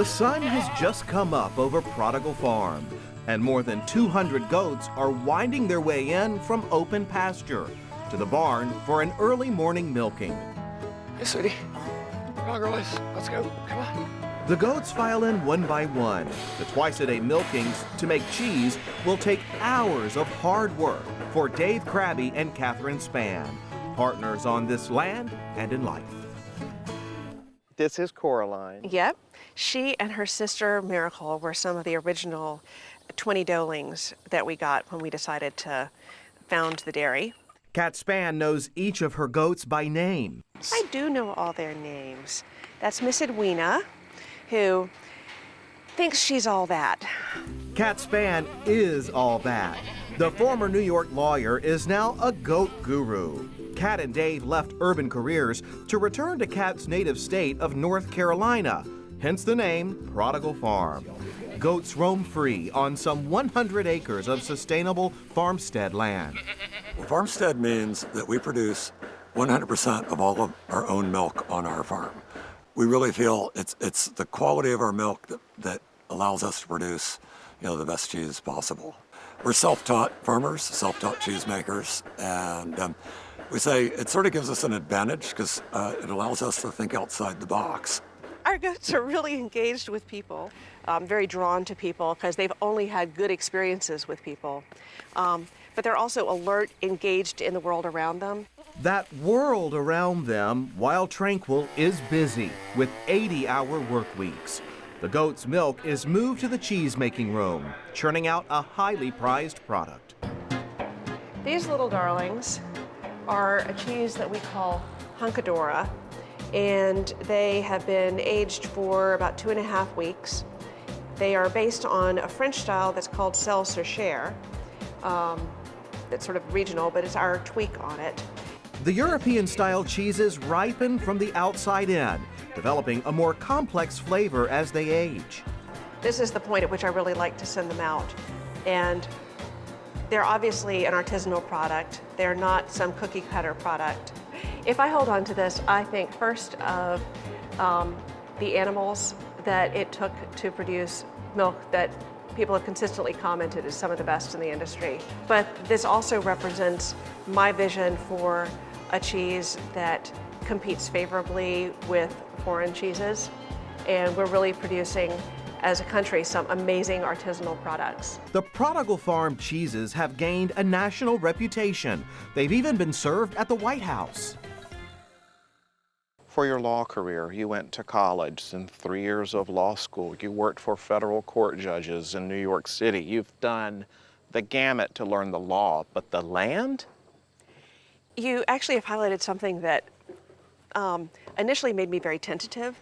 The sun has just come up over Prodigal Farm, and more than 200 goats are winding their way in from open pasture to the barn for an early morning milking. Hey, sweetie. Come on, girlies. Let's go. Come on. The goats file in one by one. The twice-a-day milkings to make cheese will take hours of hard work for Dave Krabbe and Kathryn Spann, partners on this land and in life. This is Coraline. Yep. She and her sister Miracle were some of the original 20 doelings that we got when we decided to found the dairy. Kat Spann knows each of her goats by name. I do know all their names. That's Miss Edwina, who thinks she's all that. Kat Spann is all that. The former New York lawyer is now a goat guru. Kat and Dave left urban careers to return to Kat's native state of North Carolina, hence the name Prodigal Farm. Goats roam free on some 100 acres of sustainable farmstead land. Well, farmstead means that we produce 100% of all of our own milk on our farm. We really feel it's the quality of our milk that allows us to produce, the best cheese possible. We're self-taught farmers, self-taught cheesemakers, and we say it sort of gives us an advantage because it allows us to think outside the box. Our goats are really engaged with people, very drawn to people because they've only had good experiences with people. But they're also alert, engaged in the world around them. That world around them, while tranquil, is busy with 80-hour work weeks. The goat's milk is moved to the cheese-making room, churning out a highly prized product. These little darlings are a cheese that we call Hunkadora, and they have been aged for about 2.5 weeks. They are based on a French style that's called Celle sur Chair. That's sort of regional, but it's our tweak on it. The European-style cheeses ripen from the outside in, developing a more complex flavor as they age. This is the point at which I really like to send them out. And they're obviously an artisanal product. They're not some cookie cutter product. If I hold on to this, I think first of the animals that it took to produce milk that people have consistently commented is some of the best in the industry. But this also represents my vision for a cheese that competes favorably with foreign cheeses. And we're really producing, as a country, some amazing artisanal products. The Prodigal Farm cheeses have gained a national reputation. They've even been served at the White House. For your law career, you went to college and 3 years of law school. You worked for federal court judges in New York City. You've done the gamut to learn the law, but the land? You actually have highlighted something that initially made me very tentative.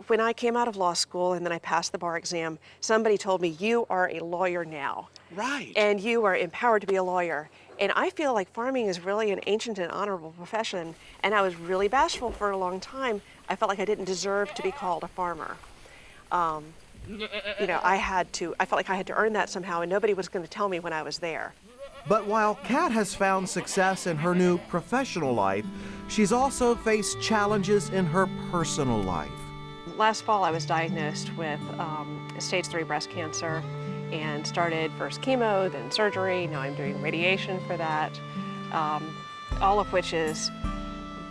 When I came out of law school and then I passed the bar exam, somebody told me, you are a lawyer now. Right. And you are empowered to be a lawyer. And I feel like farming is really an ancient and honorable profession. And I was really bashful for a long time. I felt like I didn't deserve to be called a farmer. I felt like I had to earn that somehow, and nobody was going to tell me when I was there. But while Kat has found success in her new professional life, she's also faced challenges in her personal life. Last fall, I was diagnosed with stage 3 breast cancer and started first chemo, then surgery. Now I'm doing radiation for that, all of which is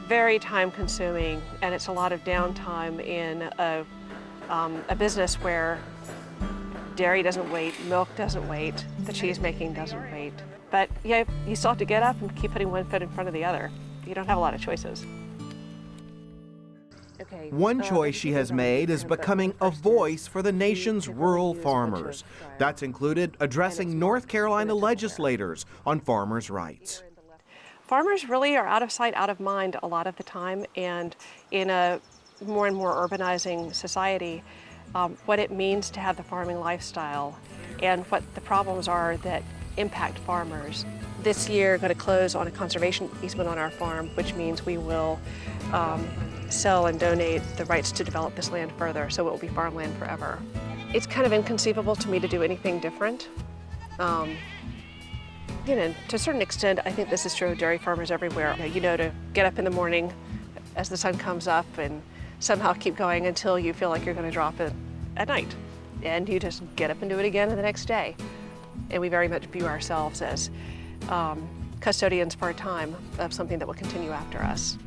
very time-consuming, and it's a lot of downtime in a business where dairy doesn't wait, milk doesn't wait, the cheese making doesn't wait. But yeah, you still have to get up and keep putting one foot in front of the other. You don't have a lot of choices. One choice she has made is becoming a voice for the nation's rural farmers. That's included addressing North Carolina legislators on farmers' rights. Farmers really are out of sight, out of mind a lot of the time, and in a more and more urbanizing society, what it means to have the farming lifestyle and what the problems are that impact farmers. This year, going to close on a conservation easement on our farm, which means we will sell and donate the rights to develop this land further, so it will be farmland forever. It's kind of inconceivable to me to do anything different. To a certain extent, I think this is true of dairy farmers everywhere. To get up in the morning as the sun comes up and somehow keep going until you feel like you're going to drop at night. And you just get up and do it again the next day. And we very much view ourselves as custodians part-time of something that will continue after us.